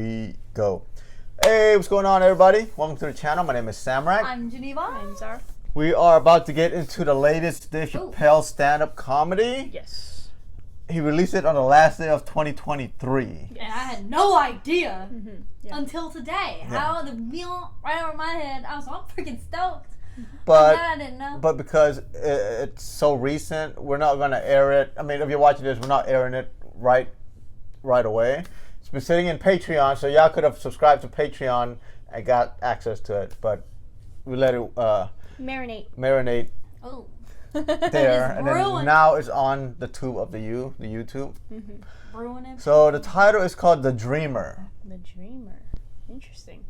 we go. Hey, what's going on, everybody? Welcome to the channel. My name is Samrak. I'm Geneva. I'm Zara. We are about to get into the latest Dave Chappelle stand-up comedy. Yes. He released it on the last day of 2023. And I had no idea Yeah. until today. How the wheel right over my head. I was all freaking stoked. But I didn't know. But because it's so recent, we're not going to air it. I mean, if you're watching this, we're not airing it right away. It's been sitting in Patreon, so y'all could have subscribed to Patreon and got access to it. But we let it marinate Oh. there, and then ruined. now it's on the tube of the YouTube. Ruining. So the title is called The Dreamer. The Dreamer. Interesting.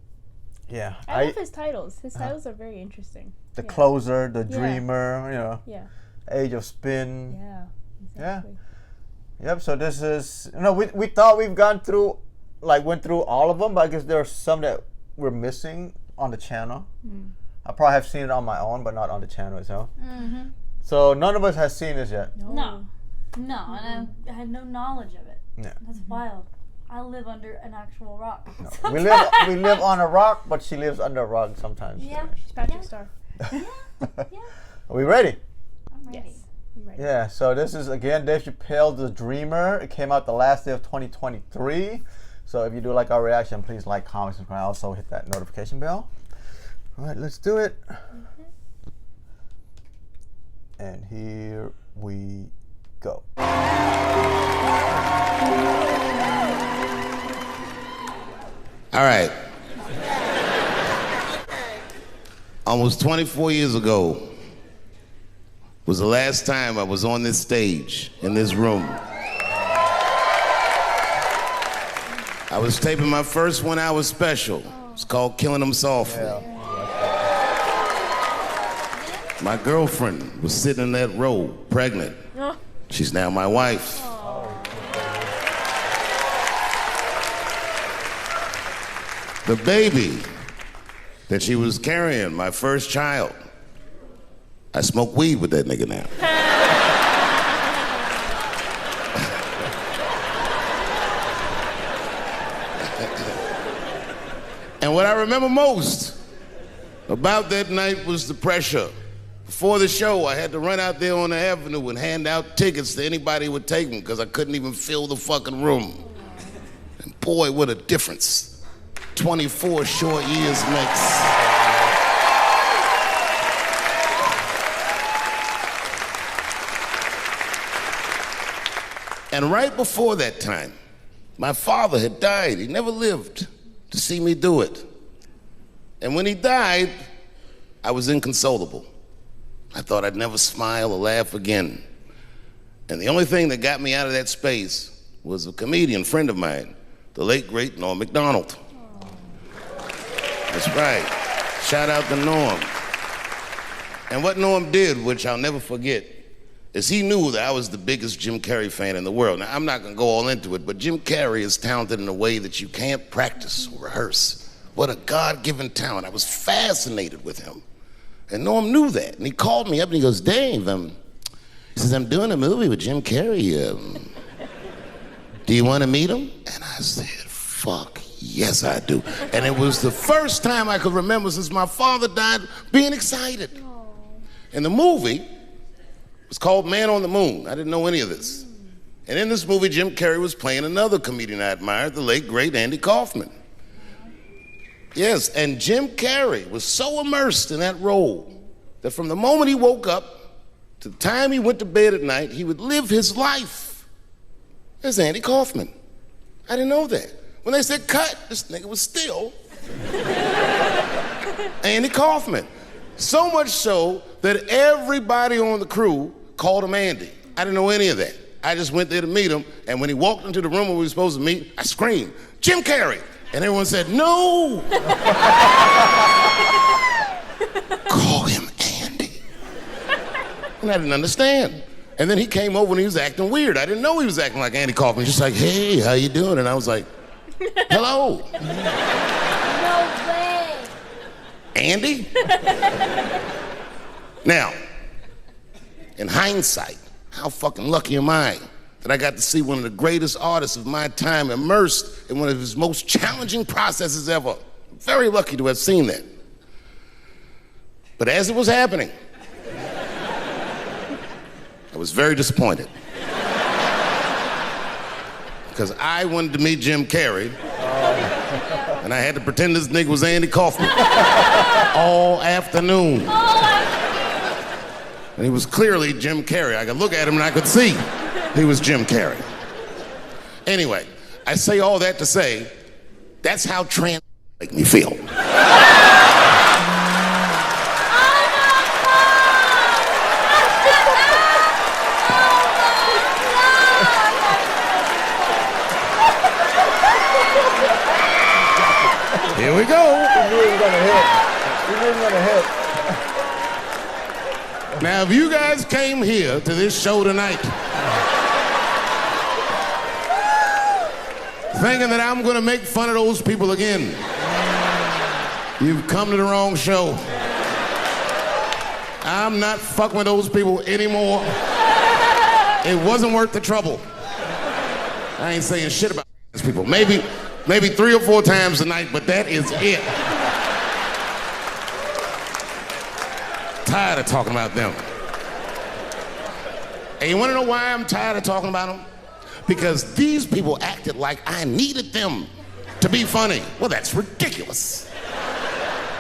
Yeah, I love his titles. His titles are very interesting. The Closer, The Dreamer, you know, Yeah. Age of Spin. Yeah. Exactly. Yep. So this is, we thought we've went through all of them, but I guess there are some that we're missing on the channel. I probably have seen it on my own, but not on the channel itself. So none of us has seen this yet. No. And I had no knowledge of it. Yeah. That's wild. I live under an actual rock. We live on a rock, but she lives under a rock sometimes. Yeah. She's Patrick Star. Yeah. Are we ready? I'm ready. Yes. I'm ready. Yeah, so this is, again, Dave Chappelle, The Dreamer. It came out the last day of 2023. So if you do like our reaction, please like, comment, subscribe. Also hit that notification bell. All right, let's do it. And here we go. All right. Almost 24 years ago was the last time I was on this stage, in this room. I was taping my first 1 hour special. It's called Killing Them Softly. My girlfriend was sitting in that row, pregnant. She's now my wife. The baby that she was carrying, my first child, I smoke weed with that nigga now. And what I remember most about that night was the pressure. Before the show, I had to run out there on the avenue and hand out tickets to anybody who would take them because I couldn't even fill the fucking room. And boy, what a difference 24 short years makes. And right before that time, my father had died. He never lived to see me do it. And when he died, I was inconsolable. I thought I'd never smile or laugh again. And the only thing that got me out of that space was a comedian friend of mine, the late, great Norm Macdonald. That's right. Shout out to Norm. And what Norm did, which I'll never forget, is he knew that I was the biggest Jim Carrey fan in the world. Now, I'm not gonna go all into it, but Jim Carrey is talented in a way that you can't practice or rehearse. What a God-given talent. I was fascinated with him. And Norm knew that. And he called me up and he goes, Dave, he says, I'm doing a movie with Jim Carrey. Do you want to meet him? And I said, fuck, yes, I do. And it was the first time I could remember since my father died being excited. Aww. And the movie was called Man on the Moon. I didn't know any of this. And in this movie, Jim Carrey was playing another comedian I admired, the late, great Andy Kaufman. Yes, and Jim Carrey was so immersed in that role that from the moment he woke up to the time he went to bed at night, he would live his life as Andy Kaufman. I didn't know that. When they said cut, this nigga was still Andy Kaufman. So much so that everybody on the crew called him Andy. I didn't know any of that. I just went there to meet him, and when he walked into the room where we were supposed to meet, I screamed, Jim Carrey! And everyone said, no! Call him Andy. And I didn't understand. And then he came over and he was acting weird. I didn't know he was acting like Andy Kaufman. Just like, hey, how you doing? And I was like, hello. No way. Andy? Now, in hindsight, how fucking lucky am I that I got to see one of the greatest artists of my time immersed in one of his most challenging processes ever. Very lucky to have seen that. But as it was happening, I was very disappointed. Because I wanted to meet Jim Carrey, and I had to pretend this nigga was Andy Kaufman all afternoon. And he was clearly Jim Carrey. I could look at him and I could see he was Jim Carrey. Anyway, I say all that to say, that's how trans make me feel. Here we go. You knew he was gonna hit. You knew he was gonna hit. Now, if you guys came here to this show tonight thinking that I'm gonna make fun of those people again, you've come to the wrong show. I'm not fucking with those people anymore. It wasn't worth the trouble. I ain't saying shit about these people. Maybe 3 or 4 times tonight, but that is it. Tired of talking about them. And you wanna know why I'm tired of talking about them? Because these people acted like I needed them to be funny. Well, that's ridiculous.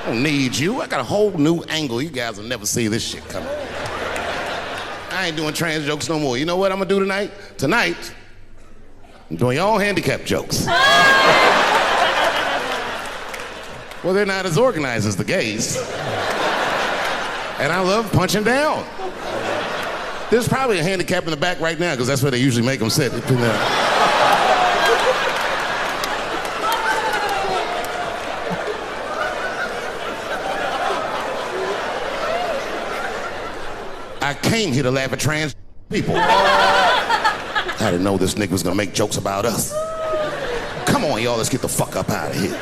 I don't need you. I got a whole new angle. You guys will never see this shit coming. I ain't doing trans jokes no more. You know what I'm gonna do tonight? Tonight, I'm doing your own handicap jokes. Well, they're not as organized as the gays. And I love punching down. There's probably a handicap in the back right now, because that's where they usually make them sit. I came here to laugh at trans people. I didn't know this nigga was gonna make jokes about us. Come on, y'all, let's get the fuck up out of here.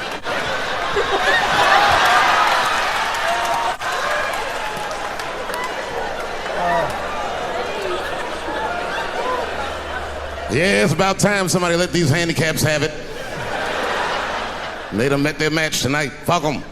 Yeah, it's about time somebody let these handicaps have it. They done met their match tonight. Fuck them.